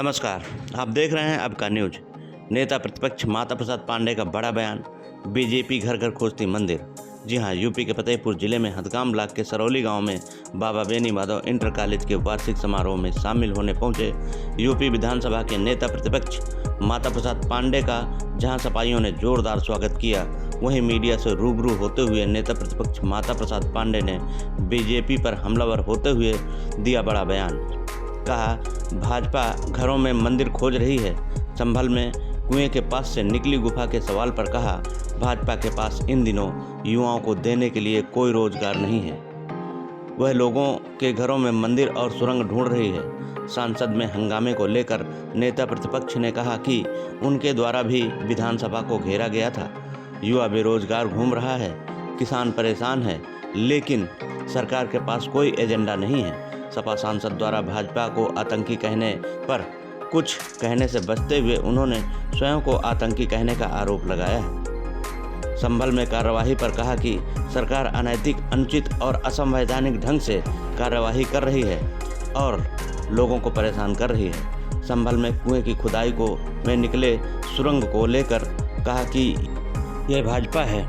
नमस्कार, आप देख रहे हैं अब का न्यूज। नेता प्रतिपक्ष माता प्रसाद पांडे का बड़ा बयान। बीजेपी घर घर खोजती मंदिर। जी हां, यूपी के फतेहपुर जिले में हथगाम ब्लॉक के सरौली गांव में बाबा बेनी माधव इंटर कॉलेज के वार्षिक समारोह में शामिल होने पहुंचे यूपी विधानसभा के नेता प्रतिपक्ष माता प्रसाद पांडे का जहां सपाइयों ने जोरदार स्वागत किया, वहीं मीडिया से रूबरू होते हुए नेता प्रतिपक्ष माता प्रसाद पांडे ने बीजेपी पर हमलावर होते हुए दिया बड़ा बयान। कहा, भाजपा घरों में मंदिर खोज रही है। संभल में कुएं के पास से निकली गुफा के सवाल पर कहा, भाजपा के पास इन दिनों युवाओं को देने के लिए कोई रोजगार नहीं है। वह लोगों के घरों में मंदिर और सुरंग ढूंढ रही है। सांसद में हंगामे को लेकर नेता प्रतिपक्ष ने कहा कि उनके द्वारा भी विधानसभा को घेरा गया था। युवा बेरोजगार घूम रहा है, किसान परेशान है, लेकिन सरकार के पास कोई एजेंडा नहीं है। सपा सांसद द्वारा भाजपा को आतंकी कहने पर कुछ कहने से बचते हुए उन्होंने स्वयं को आतंकी कहने का आरोप लगाया है। संभल में कार्यवाही पर कहा कि सरकार अनैतिक, अनुचित और असंवैधानिक ढंग से कार्यवाही कर रही है और लोगों को परेशान कर रही है। संभल में कुएं की खुदाई में निकले सुरंग को लेकर कहा कि यह भाजपा है,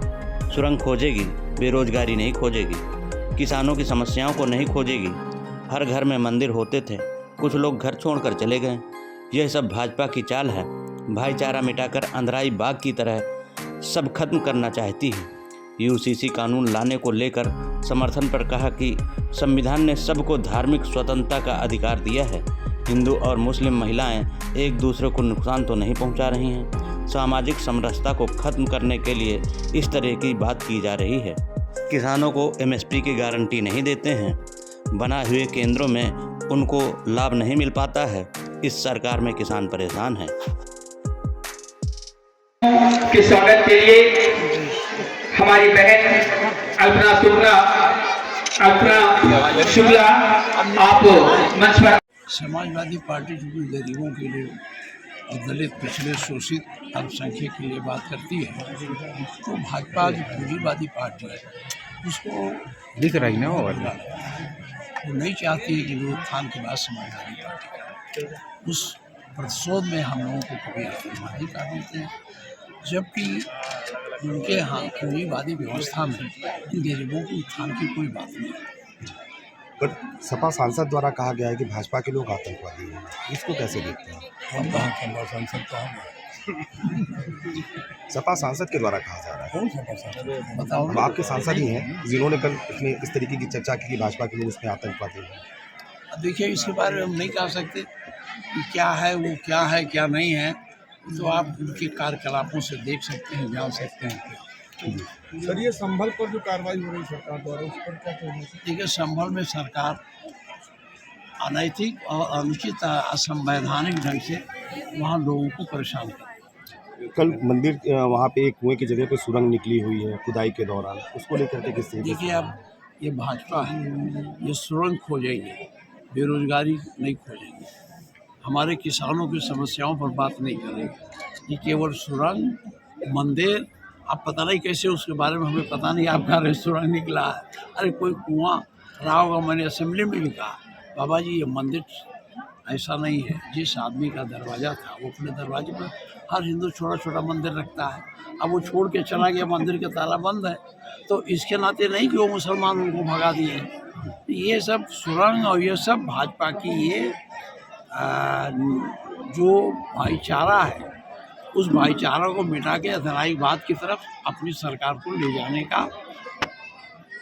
सुरंग खोजेगी, बेरोजगारी नहीं खोजेगी, किसानों की समस्याओं को नहीं खोजेगी। हर घर में मंदिर होते थे, कुछ लोग घर छोड़कर चले गए। यह सब भाजपा की चाल है। भाईचारा मिटाकर अंधराई बाघ की तरह सब खत्म करना चाहती है। यूसीसी कानून लाने को लेकर समर्थन पर कहा कि संविधान ने सबको धार्मिक स्वतंत्रता का अधिकार दिया है। हिंदू और मुस्लिम महिलाएं एक दूसरे को नुकसान तो नहीं पहुंचा रही हैं। सामाजिक समरसता को खत्म करने के लिए इस तरह की बात की जा रही है। किसानों को एमएसपी की गारंटी नहीं देते हैं। बनाए हुए केंद्रों में उनको लाभ नहीं मिल पाता है। इस सरकार में किसान परेशान है। के स्वागत के लिए हमारी बहन अल्पना शुक्ला आप मंच पर। समाजवादी पार्टी जो कि गरीबों के लिए और दलित, पिछड़े, शोषित अल्पसंख्यक के लिए बात करती है, तो भाजपा जो पूंजीवादी पार्टी है उसको दिख रही ना, वो नहीं चाहती है कि वो उत्थान के बाद समाजवादी पार्टी का उस प्रतिशोध में हम लोगों को कभी आतंकवादी कहा देते हैं, जबकि उनके यहाँ पूंजीवादी व्यवस्था में इन गरीबों के उत्थान की कोई बात नहीं है। पर सपा सांसद द्वारा कहा गया है कि भाजपा के लोग आतंकवादी हैं, इसको कैसे देखते हैं? हम कहाँ सांसद कहाँ हैं? सपा सांसद के द्वारा कहा जा रहा है। कौन सपा सांसद बताओ? अब आपके सांसद ही हैं जिन्होंने कल इसमें इस तरीके की चर्चा की कि भाजपा के लोग इसमें आतंकवादी हैं। देखिए, इसके बारे में हम नहीं कह सकते कि क्या है, वो क्या है, क्या नहीं है, तो आप उनके कार्यकलापों से देख सकते हैं, जान सकते हैं। सर, ये संभल पर जो कार्रवाई हो रही सरकार द्वारा, उस पर क्या कहना है? देखिए, संभल में सरकार अनैतिक और अनुचित, असंवैधानिक ढंग से वहाँ लोगों को परेशान कर। कल मंदिर वहाँ पे एक कुएं की जगह पे सुरंग निकली हुई है खुदाई के दौरान, उसको लेकर के किस तरीके से? देखिए, अब ये भाजपा है, ये सुरंग खोजेंगे, बेरोजगारी नहीं खोजेंगे, हमारे किसानों की समस्याओं पर बात नहीं करेंगे। ये केवल सुरंग, मंदिर, अब पता नहीं कैसे, उसके बारे में हमें पता नहीं। आपका रेस्टोरेंट निकला है, अरे कोई कुआं रहा होगा, मैंने असेंबली में भी कहा, बाबा जी ये मंदिर ऐसा नहीं है। जिस आदमी का दरवाज़ा था वो अपने दरवाजे पर, हर हिंदू छोटा छोटा मंदिर रखता है, अब वो छोड़ के चला गया, मंदिर का ताला बंद है, तो इसके नाते नहीं कि वो मुसलमान उनको भगा दिए। ये सब सुरंग और ये सब भाजपा की ये जो भाईचारा है, उस भाईचारा को मिटा के अधराईवाद की तरफ अपनी सरकार को ले जाने का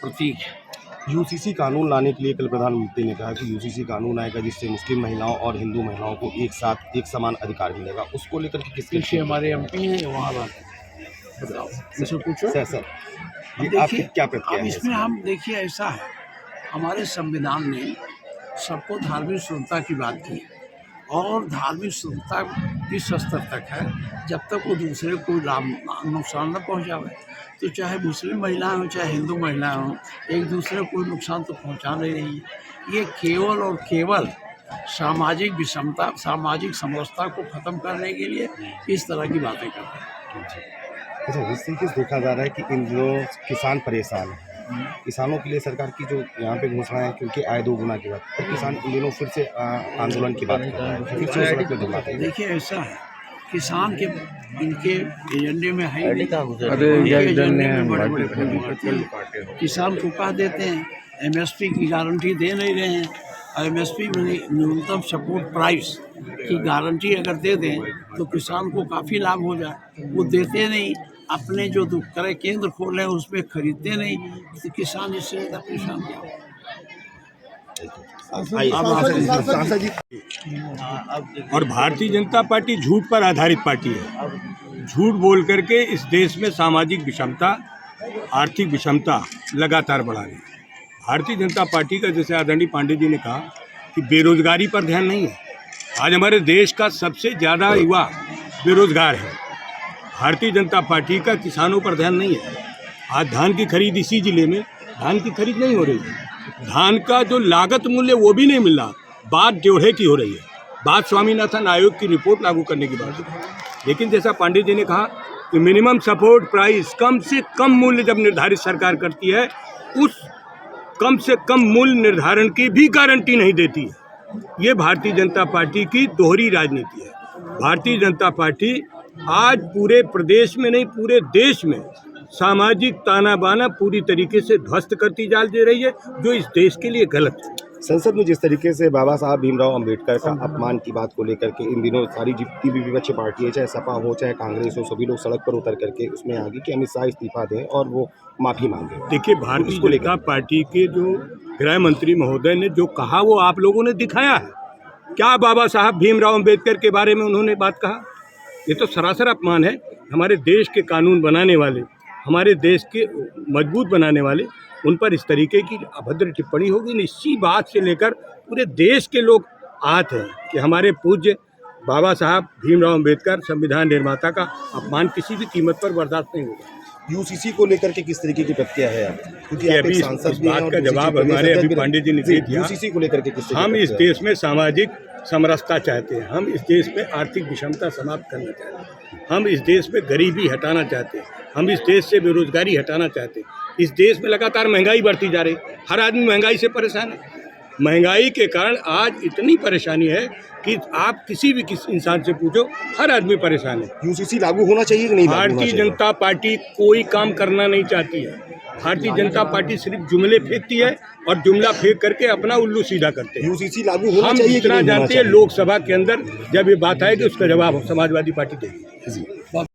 प्रतीक है। यूसीसी कानून लाने के लिए कल प्रधानमंत्री ने कहा कि यूसीसी कानून आएगा जिससे मुस्लिम महिलाओं और हिंदू महिलाओं को एक साथ एक समान अधिकार मिलेगा। उसको लेकर के किस किसके हमारे एमपी हैं वहाँ बात बताओ, मुझसे पूछो। सर ये आपकी क्या प्रतिक्रिया है? इसमें हम देखिए, ऐसा है, हमारे संविधान ने सबको धार्मिक स्वतंत्रता की बात की और धार्मिक स्वतंत्रता किस स्तर तक है, जब तक वो दूसरे को नुकसान न पहुँचावे। तो चाहे मुस्लिम महिलाएं हों, चाहे हिंदू महिलाएं हों, एक दूसरे को कोई नुकसान तो पहुंचा नहीं रही है। ये केवल और केवल सामाजिक विषमता, सामाजिक समरसता को ख़त्म करने के लिए इस तरह की बातें कर रहे हैं। अच्छा, इस तरीके से देखा जा रहा है कि इन दिनों किसान परेशान हैं, किसानों के लिए सरकार की जो यहाँ पे घोषणा है क्योंकि आय 2 गुना की बात, और किसान इन दिनों फिर से आंदोलन की बात कर रहे हैं, फिर से सड़क पे दुबलाते हैं। देखिए ऐसा है, किसान के इनके एजेंडे में है ही नहीं। अरे इनके एजेंडे में बड़े किसान को कह देते हैं एमएसपी की गारंटी दे नहीं रहे हैं, और एमएसपी में न्यूनतम सपोर्ट प्राइस की गारंटी अगर दे दें तो किसान को काफ़ी लाभ हो जाए, वो देते नहीं। अपने जो क्रय केंद्र खोले हैं उसमें खरीदते नहीं, तो किसान इससे ज़्यादा परेशान क्या होगा। सांसद जी, और भारतीय जनता पार्टी झूठ पर आधारित पार्टी है। झूठ बोल करके इस देश में सामाजिक विषमता, आर्थिक विषमता लगातार बढ़ा रही है। भारतीय जनता पार्टी का, जैसे आदरणीय पांडे जी ने कहा कि बेरोजगारी पर ध्यान नहीं है। आज हमारे देश का सबसे ज़्यादा युवा बेरोजगार है। भारतीय जनता पार्टी का किसानों पर ध्यान नहीं है। आज धान की खरीद, इसी जिले में धान की खरीद नहीं हो रही है। धान का जो लागत मूल्य वो भी नहीं मिल रहा। बात ड्योढ़े की हो रही है, बात स्वामीनाथन आयोग की रिपोर्ट लागू करने की बात है। लेकिन जैसा पांडे जी ने कहा कि मिनिमम सपोर्ट प्राइस, कम से कम मूल्य जब निर्धारित सरकार करती है, उस कम से कम मूल्य निर्धारण की भी गारंटी नहीं देती है। ये भारतीय जनता पार्टी की दोहरी राजनीति है। भारतीय जनता पार्टी आज पूरे प्रदेश में नहीं, पूरे देश में सामाजिक ताना बाना पूरी तरीके से ध्वस्त करती जा रही है, जो इस देश के लिए गलत है। संसद में जिस तरीके से बाबा साहब भीमराव अंबेडकर का अपमान की बात को लेकर के इन दिनों सारी जितनी भी विपक्षी पार्टी है, चाहे सपा हो चाहे कांग्रेस हो, सभी लोग सड़क पर उतर करके उसमें आगे कि अमित शाह इस्तीफा दें और वो माफी मांगे। देखिए, भारतीय जनता पार्टी के जो गृह मंत्री महोदय ने जो कहा वो आप लोगों ने दिखाया है। क्या बाबा साहब भीमराव अंबेडकर के बारे में उन्होंने बात कहा? ये तो सरासर अपमान है। हमारे देश के कानून बनाने वाले, हमारे देश के मजबूत बनाने वाले, उन पर इस तरीके की अभद्र टिप्पणी होगी। इसी बात से लेकर पूरे देश के लोग आहत हैं कि हमारे पूज्य बाबा साहब भीमराव अंबेडकर संविधान निर्माता का अपमान किसी भी कीमत पर बर्दाश्त नहीं होगा। यूसीसी को लेकर के किस तरीके की प्रतिक्रिया है आप? क्योंकि आप अभी एक इस सांसद भी हैं बात और का दूसरी जवाब चीज़ हमारे प्रदेश अभी पांडे जी ने दे दिया। यूसीसी को लेकर के किस तरीके हम की इस प्रतिक्रिया देश में सामाजिक समरसता चाहते हैं, हम इस देश में आर्थिक विषमता समाप्त करना चाहते हैं, हम इस देश में गरीबी हटाना चाहते हैं, हम इस देश से बेरोजगारी हटाना चाहते हैं। इस देश में लगातार महंगाई बढ़ती जा रही है, हर आदमी महंगाई से परेशान है। महंगाई के कारण आज इतनी परेशानी है कि आप किसी भी इंसान से पूछो, हर आदमी परेशान है। यूसीसी लागू होना चाहिए कि नहीं लागू होना भारतीय चाहिए? जनता पार्टी कोई काम करना नहीं चाहती है। भारतीय जनता पार्टी सिर्फ जुमले फेंकती है और जुमला फेंक करके अपना उल्लू सीधा करते हैं। यूसीसी लागू होना हम चाहिए कि जितना नहीं होना जानते हैं, चाहिए? लोकसभा के अंदर जब ये बात आएगी उसका जवाब समाजवादी पार्टी देगी।